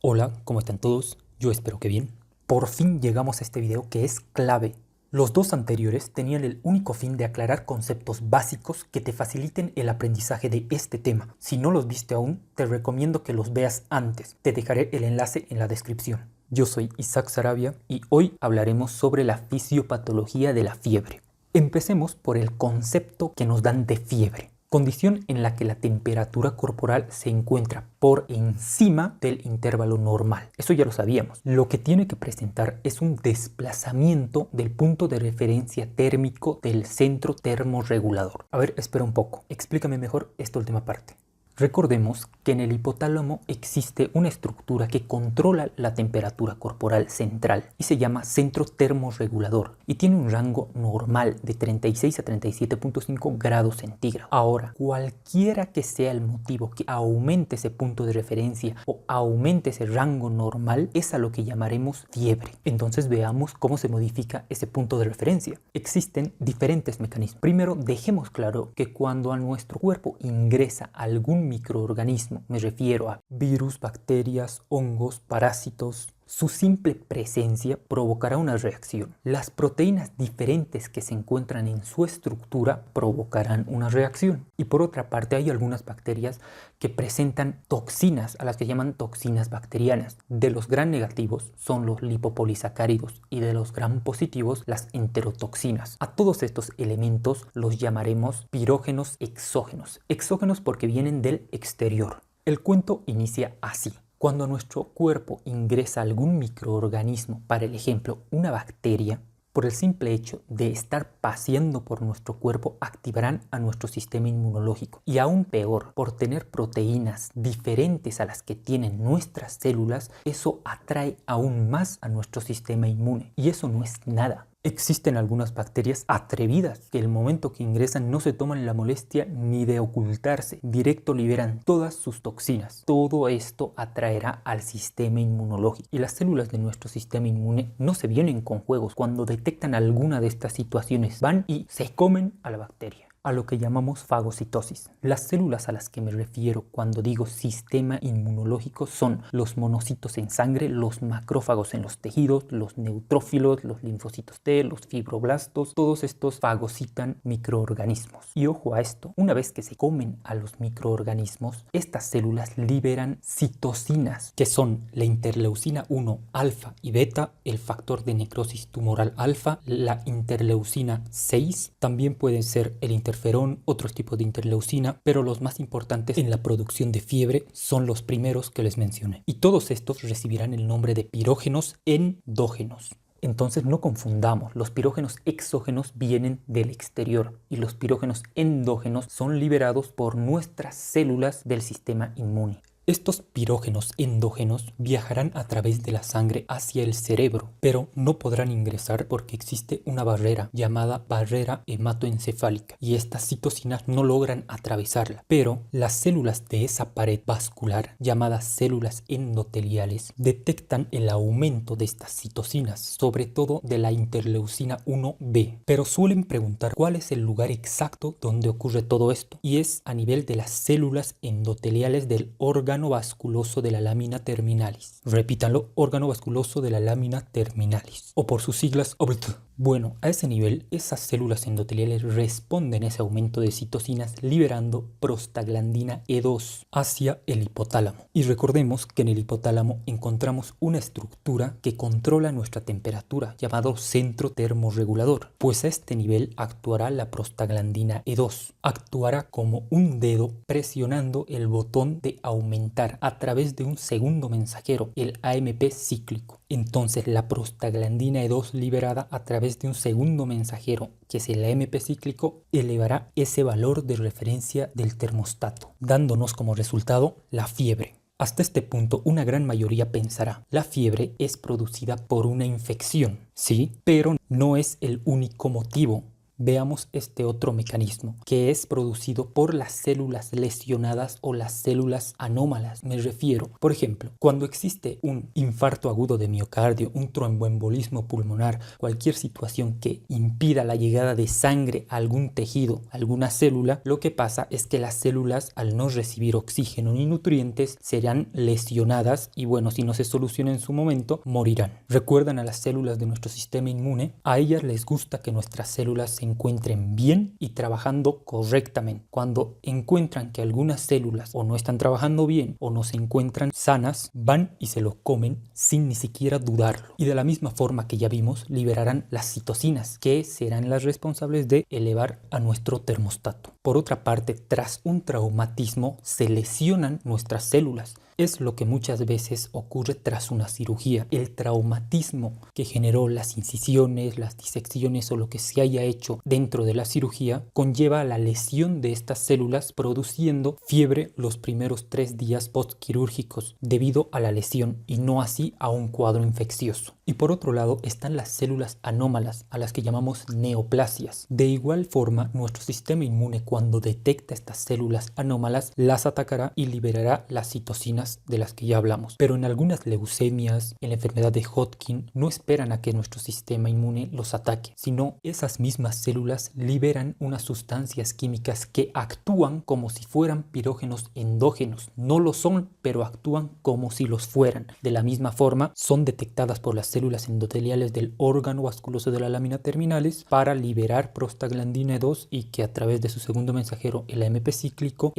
Hola, ¿cómo están todos? Yo espero que bien. Por fin llegamos a este video que es clave. Los dos anteriores tenían el único fin de aclarar conceptos básicos que te faciliten el aprendizaje de este tema. Si no los viste aún, te recomiendo que los veas antes. Te dejaré el enlace en la descripción. Yo soy Isaac Sarabia y hoy hablaremos sobre la fisiopatología de la fiebre. Empecemos por el concepto que nos dan de fiebre. Condición en la que la temperatura corporal se encuentra por encima del intervalo normal. Eso ya lo sabíamos. Lo que tiene que presentar es un desplazamiento del punto de referencia térmico del centro termorregulador. A ver, espera un poco. Explícame mejor esta última parte. Recordemos que en el hipotálamo existe una estructura que controla la temperatura corporal central y se llama centro termorregulador y tiene un rango normal de 36 a 37.5 grados centígrados. Ahora, cualquiera que sea el motivo que aumente ese punto de referencia o aumente ese rango normal es a lo que llamaremos fiebre. Entonces veamos cómo se modifica ese punto de referencia. Existen diferentes mecanismos. Primero, dejemos claro que cuando a nuestro cuerpo ingresa algún microorganismo, me refiero a virus, bacterias, hongos, parásitos, su simple presencia provocará una reacción. Las proteínas diferentes que se encuentran en su estructura provocarán una reacción. Y por otra parte hay algunas bacterias que presentan toxinas, a las que llaman toxinas bacterianas. De los gram negativos son los lipopolisacáridos y de los gram positivos las enterotoxinas. A todos estos elementos los llamaremos pirógenos exógenos. Exógenos porque vienen del exterior. El cuento inicia así. Cuando a nuestro cuerpo ingresa algún microorganismo, para el ejemplo una bacteria, por el simple hecho de estar paseando por nuestro cuerpo activarán a nuestro sistema inmunológico. Y aún peor, por tener proteínas diferentes a las que tienen nuestras células, eso atrae aún más a nuestro sistema inmune. Y eso no es nada. Existen algunas bacterias atrevidas que el momento que ingresan no se toman la molestia ni de ocultarse, directo liberan todas sus toxinas. Todo esto atraerá al sistema inmunológico y las células de nuestro sistema inmune no se vienen con juegos. Cuando detectan alguna de estas situaciones van y se comen a la bacteria, a lo que llamamos fagocitosis. Las células a las que me refiero cuando digo sistema inmunológico son los monocitos en sangre, los macrófagos en los tejidos, los neutrófilos, los linfocitos T, los fibroblastos, todos estos fagocitan microorganismos. Y ojo a esto, una vez que se comen a los microorganismos, estas células liberan citocinas, que son la interleucina 1 alfa y beta, el factor de necrosis tumoral alfa, la interleucina 6, también pueden ser el interferón, otros tipos de interleucina, pero los más importantes en la producción de fiebre son los primeros que les mencioné. Y todos estos recibirán el nombre de pirógenos endógenos. Entonces no confundamos, los pirógenos exógenos vienen del exterior y los pirógenos endógenos son liberados por nuestras células del sistema inmune. Estos pirógenos endógenos viajarán a través de la sangre hacia el cerebro, pero no podrán ingresar porque existe una barrera llamada barrera hematoencefálica y estas citocinas no logran atravesarla. Pero las células de esa pared vascular, llamadas células endoteliales, detectan el aumento de estas citocinas, sobre todo de la interleucina 1b. Pero suelen preguntar cuál es el lugar exacto donde ocurre todo esto, y es a nivel de las células endoteliales del órgano vasculoso de la lámina terminalis. Repítanlo, órgano vasculoso de la lámina terminalis, o por sus siglas OVT. Bueno, a ese nivel, esas células endoteliales responden a ese aumento de citocinas liberando prostaglandina E2 hacia el hipotálamo. Y recordemos que en el hipotálamo encontramos una estructura que controla nuestra temperatura, llamado centro termorregulador. Pues a este nivel actuará la prostaglandina E2. Actuará como un dedo presionando el botón de aumentar a través de un segundo mensajero, el AMP cíclico. Entonces la prostaglandina E2 liberada a través de un segundo mensajero, que es el AMP cíclico, elevará ese valor de referencia del termostato, dándonos como resultado la fiebre. Hasta este punto, una gran mayoría pensará, la fiebre es producida por una infección, sí, pero no es el único motivo. veamos este otro mecanismo, que es producido por las células lesionadas o las células anómalas. Me refiero, por ejemplo, cuando existe un infarto agudo de miocardio, un tromboembolismo pulmonar, cualquier situación que impida la llegada de sangre a algún tejido, a alguna célula, lo que pasa es que las células, al no recibir oxígeno ni nutrientes, serán lesionadas y bueno, si no se soluciona en su momento, morirán. ¿Recuerdan a las células de nuestro sistema inmune? A ellas les gusta que nuestras células se encuentren bien y trabajando correctamente. Cuando encuentran que algunas células o no están trabajando bien o no se encuentran sanas, van y se lo comen sin ni siquiera dudarlo. Y de la misma forma que ya vimos, liberarán las citocinas, que serán las responsables de elevar a nuestro termostato. Por otra parte, tras un traumatismo se lesionan nuestras células. Es lo que muchas veces ocurre tras una cirugía. El traumatismo que generó las incisiones, las disecciones o lo que se haya hecho dentro de la cirugía conlleva la lesión de estas células, produciendo fiebre los primeros 3 días postquirúrgicos debido a la lesión y no así a un cuadro infeccioso. Y por otro lado están las células anómalas, a las que llamamos neoplasias. De igual forma, nuestro sistema inmune, cuando detecta estas células anómalas, las atacará y liberará las citocinas de las que ya hablamos. Pero en algunas leucemias, en la enfermedad de Hodgkin, no esperan a que nuestro sistema inmune los ataque, sino esas mismas células liberan unas sustancias químicas que actúan como si fueran pirógenos endógenos. No lo son, pero actúan como si los fueran. De la misma forma, son detectadas por las células endoteliales del órgano vasculoso de la lámina terminalis para liberar prostaglandina 2 y que a través de su segundo mensajero, el AMP cíclico,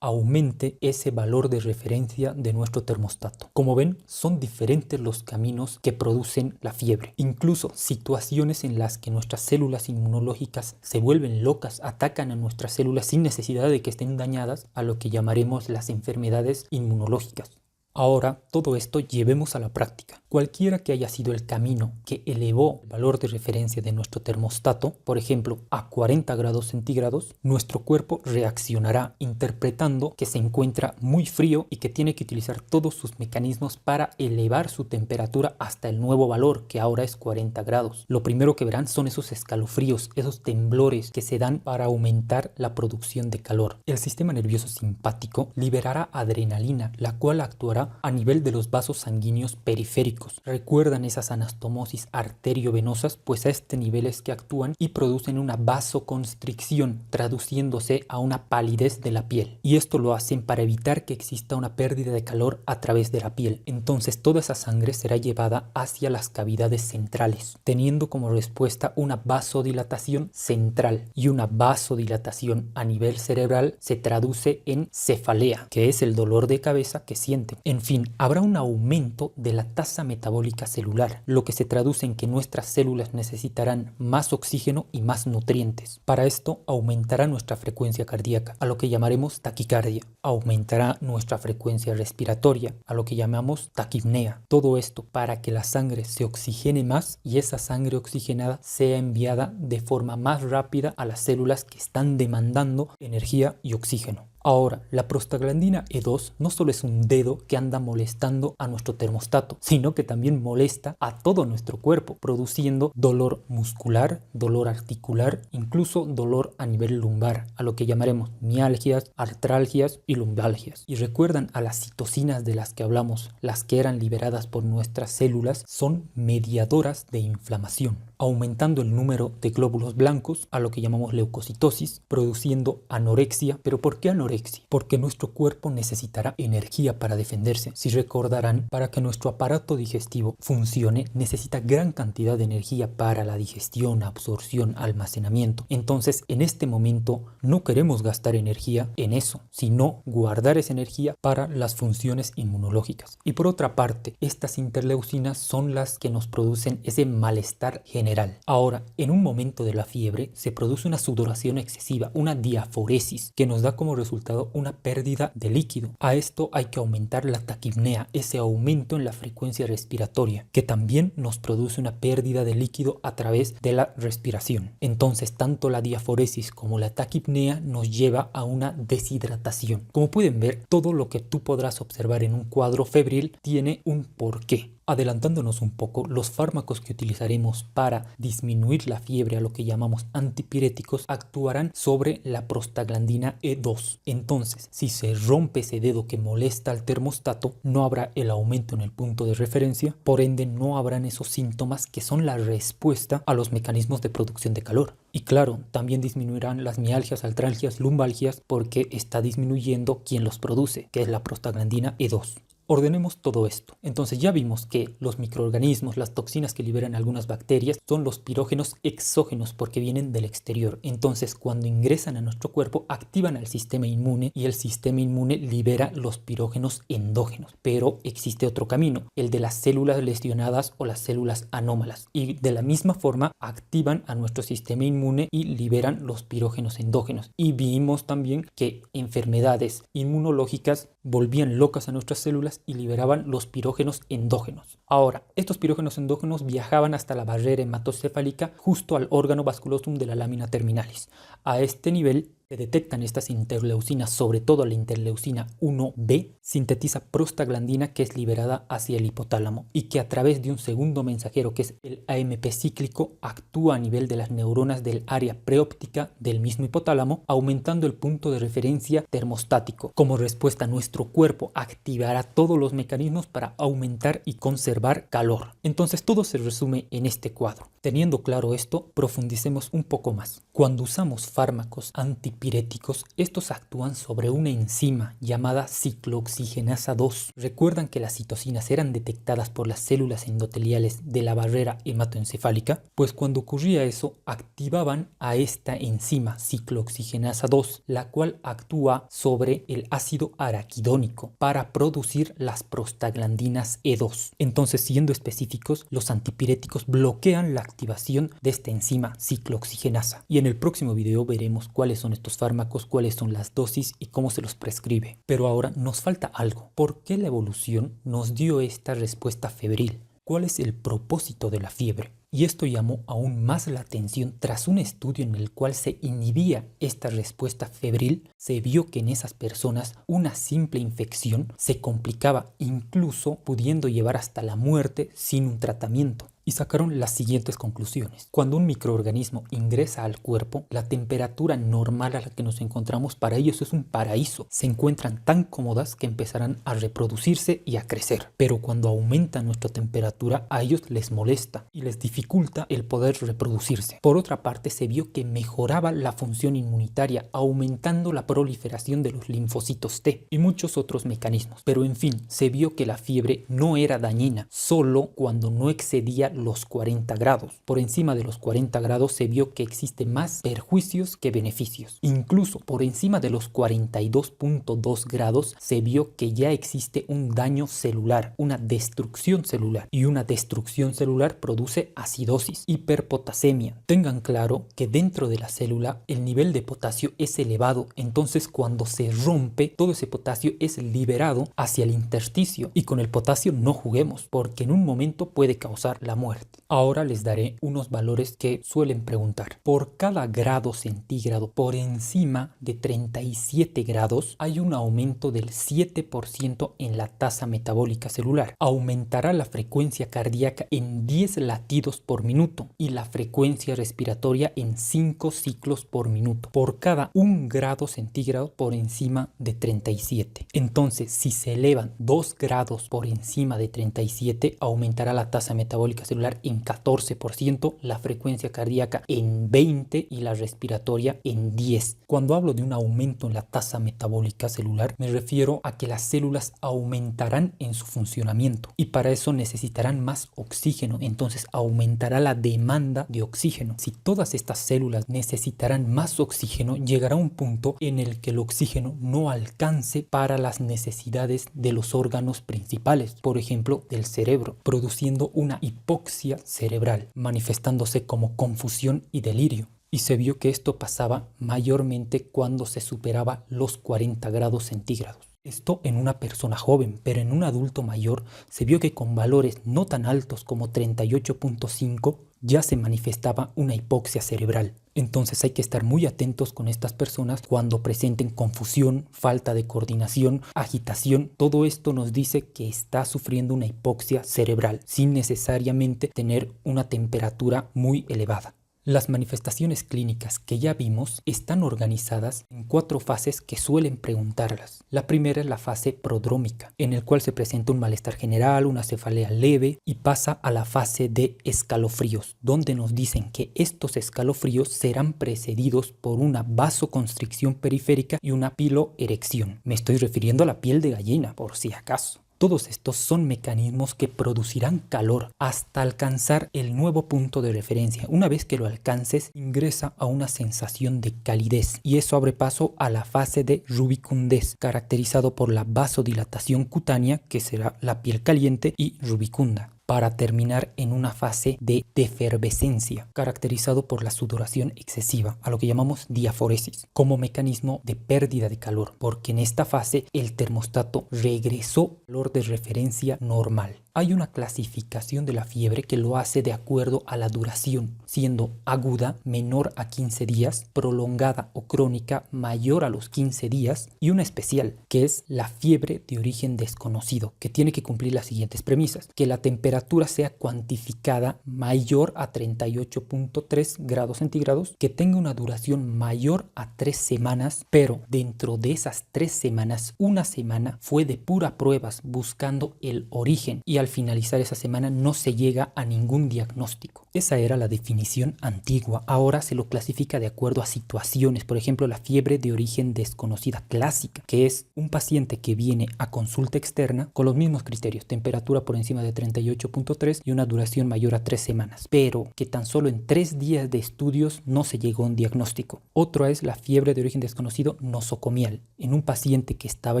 aumente ese valor de referencia de nuestro termostato. Como ven, son diferentes los caminos que producen la fiebre. Incluso situaciones en las que nuestras células inmunológicas se vuelven locas, atacan a nuestras células sin necesidad de que estén dañadas, a lo que llamaremos las enfermedades inmunológicas. Ahora, todo esto llevemos a la práctica. Cualquiera que haya sido el camino que elevó el valor de referencia de nuestro termostato, por ejemplo, a 40 grados centígrados, nuestro cuerpo reaccionará interpretando que se encuentra muy frío y que tiene que utilizar todos sus mecanismos para elevar su temperatura hasta el nuevo valor, que ahora es 40 grados. Lo primero que verán son esos escalofríos, esos temblores que se dan para aumentar la producción de calor. El sistema nervioso simpático liberará adrenalina, la cual actuará a nivel de los vasos sanguíneos periféricos. ¿Recuerdan esas anastomosis arteriovenosas? Pues a este nivel es que actúan y producen una vasoconstricción, traduciéndose a una palidez de la piel. Y esto lo hacen para evitar que exista una pérdida de calor a través de la piel. Entonces toda esa sangre será llevada hacia las cavidades centrales, teniendo como respuesta una vasodilatación central. Y una vasodilatación a nivel cerebral se traduce en cefalea, que es el dolor de cabeza que sienten. En fin, habrá un aumento de la tasa metabólica celular, lo que se traduce en que nuestras células necesitarán más oxígeno y más nutrientes. Para esto aumentará nuestra frecuencia cardíaca, a lo que llamaremos taquicardia. Aumentará nuestra frecuencia respiratoria, a lo que llamamos taquipnea. Todo esto para que la sangre se oxigene más y esa sangre oxigenada sea enviada de forma más rápida a las células que están demandando energía y oxígeno. Ahora, la prostaglandina E2 no solo es un dedo que anda molestando a nuestro termostato, sino que también molesta a todo nuestro cuerpo, produciendo dolor muscular, dolor articular, incluso dolor a nivel lumbar, a lo que llamaremos mialgias, artralgias y lumbalgias. Y recuerdan a las citocinas de las que hablamos, las que eran liberadas por nuestras células, son mediadoras de inflamación, aumentando el número de glóbulos blancos, a lo que llamamos leucocitosis, produciendo anorexia. ¿Pero por qué anorexia? Porque nuestro cuerpo necesitará energía para defenderse. Si recordarán, para que nuestro aparato digestivo funcione, necesita gran cantidad de energía para la digestión, absorción, almacenamiento. Entonces, en este momento no queremos gastar energía en eso, sino guardar esa energía para las funciones inmunológicas. Y por otra parte, estas interleucinas son las que nos producen ese malestar general. Ahora, en un momento de la fiebre, se produce una sudoración excesiva, una diaforesis, que nos da como resultado una pérdida de líquido. A esto hay que aumentar la taquipnea, ese aumento en la frecuencia respiratoria, que también nos produce una pérdida de líquido a través de la respiración. Entonces, tanto la diaforesis como la taquipnea nos lleva a una deshidratación. Como pueden ver, todo lo que tú podrás observar en un cuadro febril tiene un porqué. Adelantándonos un poco, los fármacos que utilizaremos para disminuir la fiebre, a lo que llamamos antipiréticos, actuarán sobre la prostaglandina E2. Entonces, si se rompe ese dedo que molesta al termostato, no habrá el aumento en el punto de referencia, por ende no habrán esos síntomas que son la respuesta a los mecanismos de producción de calor. Y claro, también disminuirán las mialgias, artralgias, lumbalgias, porque está disminuyendo quien los produce, que es la prostaglandina E2. Ordenemos todo esto. Entonces ya vimos que los microorganismos, las toxinas que liberan algunas bacterias, son los pirógenos exógenos porque vienen del exterior. Entonces cuando ingresan a nuestro cuerpo activan al sistema inmune y el sistema inmune libera los pirógenos endógenos. Pero existe otro camino, el de las células lesionadas o las células anómalas. Y de la misma forma activan a nuestro sistema inmune y liberan los pirógenos endógenos. Y vimos también que enfermedades inmunológicas volvían locas a nuestras células y liberaban los pirógenos endógenos. Ahora, estos pirógenos endógenos viajaban hasta la barrera hematocefálica justo al órgano vasculosum de la lámina terminalis. A este nivel se detectan estas interleucinas, sobre todo la interleucina 1B, sintetiza prostaglandina que es liberada hacia el hipotálamo y que a través de un segundo mensajero que es el AMP cíclico actúa a nivel de las neuronas del área preóptica del mismo hipotálamo, aumentando el punto de referencia termostático. Como respuesta, nuestro cuerpo activará todos los mecanismos para aumentar y conservar calor. Entonces todo se resume en este cuadro. Teniendo claro esto, profundicemos un poco más. Cuando usamos fármacos antipiréticos, estos actúan sobre una enzima llamada ciclooxigenasa 2. ¿Recuerdan que las citocinas eran detectadas por las células endoteliales de la barrera hematoencefálica? Pues cuando ocurría eso, activaban a esta enzima ciclooxigenasa 2, la cual actúa sobre el ácido araquidónico para producir las prostaglandinas E2. Entonces, siendo específicos, los antipiréticos bloquean la activación de esta enzima ciclooxigenasa. Y en el próximo video veremos cuáles son estos fármacos, cuáles son las dosis y cómo se los prescribe. Pero ahora nos falta algo. ¿Por qué la evolución nos dio esta respuesta febril? ¿Cuál es el propósito de la fiebre? Y esto llamó aún más la atención. Tras un estudio en el cual se inhibía esta respuesta febril, se vio que en esas personas una simple infección se complicaba, incluso pudiendo llevar hasta la muerte sin un tratamiento. Y sacaron las siguientes conclusiones. Cuando un microorganismo ingresa al cuerpo, la temperatura normal a la que nos encontramos para ellos es un paraíso. Se encuentran tan cómodas que empezarán a reproducirse y a crecer. Pero cuando aumenta nuestra temperatura, a ellos les molesta y les dificulta el poder reproducirse. Por otra parte, se vio que mejoraba la función inmunitaria, aumentando la proliferación de los linfocitos T y muchos otros mecanismos. Pero en fin, se vio que la fiebre no era dañina, solo cuando no excedía los 40 grados. Por encima de los 40 grados se vio que existe más perjuicios que beneficios. Incluso por encima de los 42.2 grados se vio que ya existe un daño celular, una destrucción celular. Y una destrucción celular produce acidosis, hiperpotasemia. Tengan claro que dentro de la célula el nivel de potasio es elevado, entonces cuando se rompe todo ese potasio es liberado hacia el intersticio y con el potasio no juguemos porque en un momento puede causar la muerte. Ahora les daré unos valores que suelen preguntar. Por cada grado centígrado por encima de 37 grados hay un aumento del 7% en la tasa metabólica celular. Aumentará la frecuencia cardíaca en 10 latidos por minuto y la frecuencia respiratoria en 5 ciclos por minuto. Por cada 1 grado centígrado por encima de 37. Entonces, si se elevan 2 grados por encima de 37, aumentará la tasa metabólica celular en 14%, la frecuencia cardíaca en 20% y la respiratoria en 10%. Cuando hablo de un aumento en la tasa metabólica celular, me refiero a que las células aumentarán en su funcionamiento y para eso necesitarán más oxígeno, entonces aumentará la demanda de oxígeno. Si todas estas células necesitarán más oxígeno, llegará un punto en el que el oxígeno no alcance para las necesidades de los órganos principales, por ejemplo del cerebro, produciendo una hipoxia cerebral, manifestándose como confusión y delirio. Y se vio que esto pasaba mayormente cuando se superaba los 40 grados centígrados. Esto en una persona joven, pero en un adulto mayor se vio que con valores no tan altos como 38.5 ya se manifestaba una hipoxia cerebral. Entonces hay que estar muy atentos con estas personas cuando presenten confusión, falta de coordinación, agitación. Todo esto nos dice que está sufriendo una hipoxia cerebral sin necesariamente tener una temperatura muy elevada. Las manifestaciones clínicas que ya vimos están organizadas en 4 fases que suelen preguntarlas. La primera es la fase prodrómica, en el cual se presenta un malestar general, una cefalea leve y pasa a la fase de escalofríos, donde nos dicen que estos escalofríos serán precedidos por una vasoconstricción periférica y una piloerección. Me estoy refiriendo a la piel de gallina, por si acaso. Todos estos son mecanismos que producirán calor hasta alcanzar el nuevo punto de referencia. Una vez que lo alcances, ingresa a una sensación de calidez y eso abre paso a la fase de rubicundez, caracterizado por la vasodilatación cutánea, que será la piel caliente, y rubicunda, para terminar en una fase de defervescencia, caracterizado por la sudoración excesiva, a lo que llamamos diaforesis, como mecanismo de pérdida de calor, porque en esta fase el termostato regresó al valor de referencia normal. Hay una clasificación de la fiebre que lo hace de acuerdo a la duración, siendo aguda menor a 15 días, prolongada o crónica mayor a los 15 días y una especial, que es la fiebre de origen desconocido, que tiene que cumplir las siguientes premisas: que la temperatura sea cuantificada mayor a 38.3 grados centígrados, que tenga una duración mayor a 3 semanas, pero dentro de esas 3 semanas, una semana fue de pura pruebas buscando el origen y al finalizar esa semana no se llega a ningún diagnóstico. Esa era la definición antigua. Ahora se lo clasifica de acuerdo a situaciones. Por ejemplo, la fiebre de origen desconocida clásica, que es un paciente que viene a consulta externa con los mismos criterios: temperatura por encima de 38.3 y una duración mayor a 3 semanas, pero que tan solo en 3 días de estudios no se llegó a un diagnóstico. Otra es la fiebre de origen desconocido nosocomial, en un paciente que estaba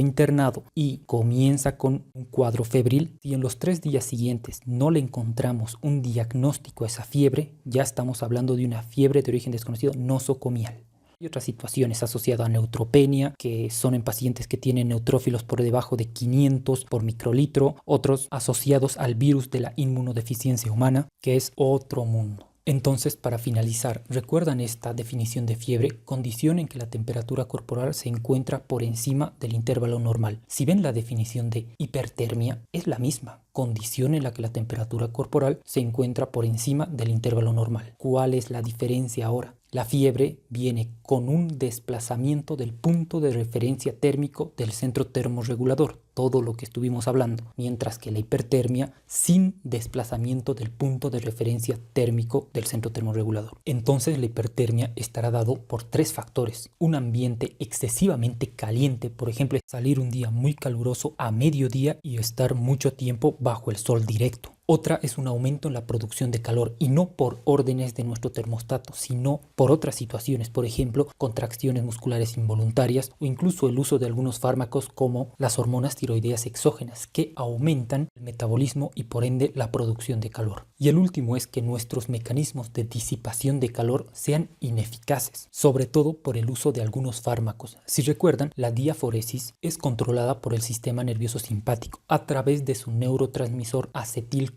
internado y comienza con un cuadro febril. Si en los 3 días siguientes no le encontramos un diagnóstico a esa fiebre, ya estamos hablando de una fiebre de origen desconocido nosocomial. Hay otras situaciones asociadas a neutropenia, que son en pacientes que tienen neutrófilos por debajo de 500 por microlitro, otros asociados al virus de la inmunodeficiencia humana, que es otro mundo. Entonces, para finalizar, ¿recuerdan esta definición de fiebre? Condición en que la temperatura corporal se encuentra por encima del intervalo normal. Si ven la definición de hipertermia, es la misma. Condición en la que la temperatura corporal se encuentra por encima del intervalo normal. ¿Cuál es la diferencia ahora? La fiebre viene con un desplazamiento del punto de referencia térmico del centro termorregulador, todo lo que estuvimos hablando, mientras que la hipertermia sin desplazamiento del punto de referencia térmico del centro termorregulador. Entonces la hipertermia estará dado por 3 factores: un ambiente excesivamente caliente, por ejemplo, salir un día muy caluroso a mediodía y estar mucho tiempo bajo el sol directo. Otra es un aumento en la producción de calor, y no por órdenes de nuestro termostato, sino por otras situaciones, por ejemplo, contracciones musculares involuntarias o incluso el uso de algunos fármacos como las hormonas tiroideas exógenas, que aumentan el metabolismo y por ende la producción de calor. Y el último es que nuestros mecanismos de disipación de calor sean ineficaces, sobre todo por el uso de algunos fármacos. Si recuerdan, la diaforesis es controlada por el sistema nervioso simpático a través de su neurotransmisor acetilcolina.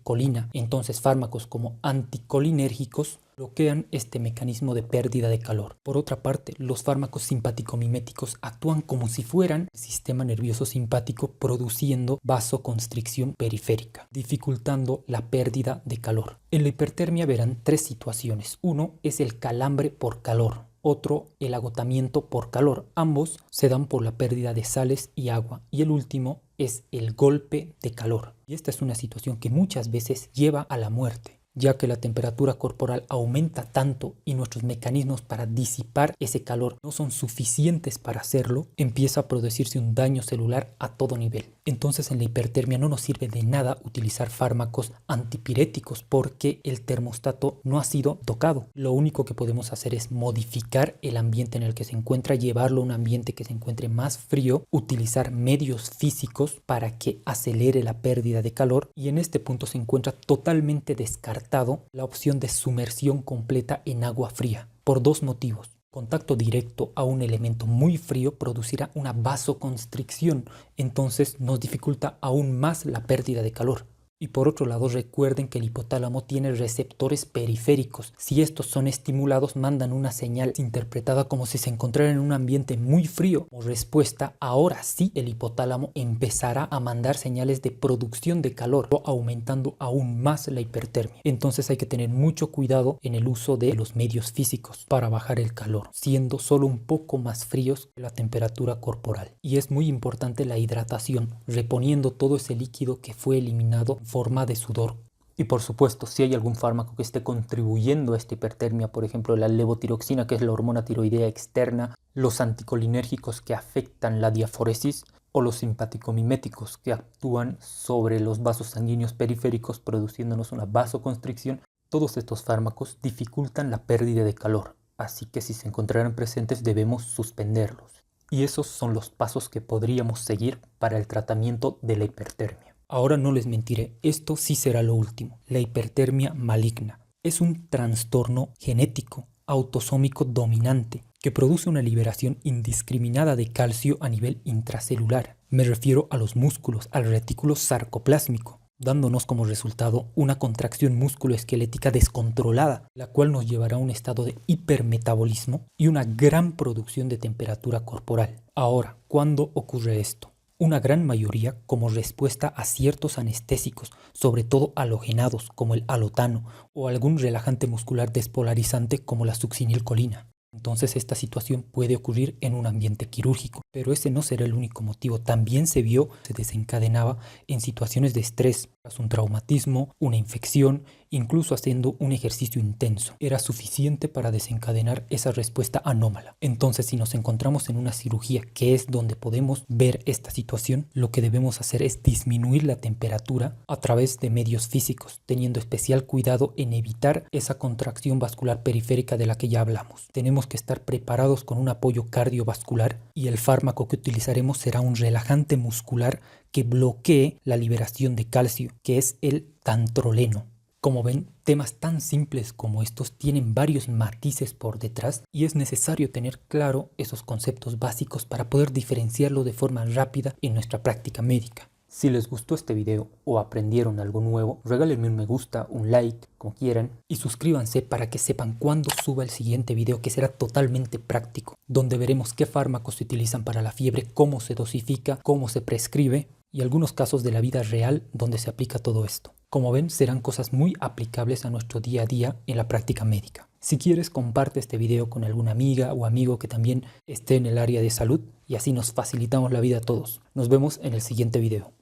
Entonces, fármacos como anticolinérgicos bloquean este mecanismo de pérdida de calor. Por otra parte, los fármacos simpático-miméticos actúan como si fueran el sistema nervioso simpático, produciendo vasoconstricción periférica, dificultando la pérdida de calor. En la hipertermia verán 3 situaciones. Uno es el calambre por calor. Otro, el agotamiento por calor. Ambos se dan por la pérdida de sales y agua. Y el último es el golpe de calor. Y esta es una situación que muchas veces lleva a la muerte, ya que la temperatura corporal aumenta tanto y nuestros mecanismos para disipar ese calor no son suficientes para hacerlo, empieza a producirse un daño celular a todo nivel. Entonces, en la hipertermia no nos sirve de nada utilizar fármacos antipiréticos porque el termostato no ha sido tocado. Lo único que podemos hacer es modificar el ambiente en el que se encuentra, llevarlo a un ambiente que se encuentre más frío, utilizar medios físicos para que acelere la pérdida de calor, y en este punto se encuentra totalmente descartado la opción de sumersión completa en agua fría por 2 motivos. Contacto directo a un elemento muy frío producirá una vasoconstricción, entonces nos dificulta aún más la pérdida de calor. Y por otro lado, recuerden que el hipotálamo tiene receptores periféricos. Si estos son estimulados, mandan una señal interpretada como si se encontrara en un ambiente muy frío. Como respuesta, ahora sí el hipotálamo empezará a mandar señales de producción de calor, aumentando aún más la hipertermia. Entonces hay que tener mucho cuidado en el uso de los medios físicos para bajar el calor, siendo solo un poco más fríos que la temperatura corporal. Y es muy importante la hidratación, reponiendo todo ese líquido que fue eliminado forma de sudor. Y por supuesto, si hay algún fármaco que esté contribuyendo a esta hipertermia, por ejemplo la levotiroxina, que es la hormona tiroidea externa, los anticolinérgicos que afectan la diaforesis o los simpaticomiméticos que actúan sobre los vasos sanguíneos periféricos produciéndonos una vasoconstricción, todos estos fármacos dificultan la pérdida de calor, así que si se encontraran presentes debemos suspenderlos. Y esos son los pasos que podríamos seguir para el tratamiento de la hipertermia. Ahora no les mentiré, esto sí será lo último. La hipertermia maligna es un trastorno genético autosómico dominante que produce una liberación indiscriminada de calcio a nivel intracelular. Me refiero a los músculos, al retículo sarcoplásmico, dándonos como resultado una contracción musculoesquelética descontrolada, la cual nos llevará a un estado de hipermetabolismo y una gran producción de temperatura corporal. Ahora, ¿cuándo ocurre esto? Una gran mayoría como respuesta a ciertos anestésicos, sobre todo halogenados como el alotano o algún relajante muscular despolarizante como la succinilcolina. Entonces esta situación puede ocurrir en un ambiente quirúrgico, pero ese no será el único motivo. También se desencadenaba en situaciones de estrés, tras un traumatismo, una infección, incluso haciendo un ejercicio intenso. Era suficiente para desencadenar esa respuesta anómala. Entonces, si nos encontramos en una cirugía, que es donde podemos ver esta situación, lo que debemos hacer es disminuir la temperatura a través de medios físicos, teniendo especial cuidado en evitar esa contracción vascular periférica de la que ya hablamos. Tenemos que estar preparados con un apoyo cardiovascular y el fármaco que utilizaremos será un relajante muscular que bloquee la liberación de calcio, que es el dantroleno. Como ven, temas tan simples como estos tienen varios matices por detrás y es necesario tener claro esos conceptos básicos para poder diferenciarlo de forma rápida en nuestra práctica médica. Si les gustó este video o aprendieron algo nuevo, regálenme un me gusta, un like, como quieran, y suscríbanse para que sepan cuándo suba el siguiente video, que será totalmente práctico, donde veremos qué fármacos se utilizan para la fiebre, cómo se dosifica, cómo se prescribe y algunos casos de la vida real donde se aplica todo esto. Como ven, serán cosas muy aplicables a nuestro día a día en la práctica médica. Si quieres, comparte este video con alguna amiga o amigo que también esté en el área de salud y así nos facilitamos la vida a todos. Nos vemos en el siguiente video.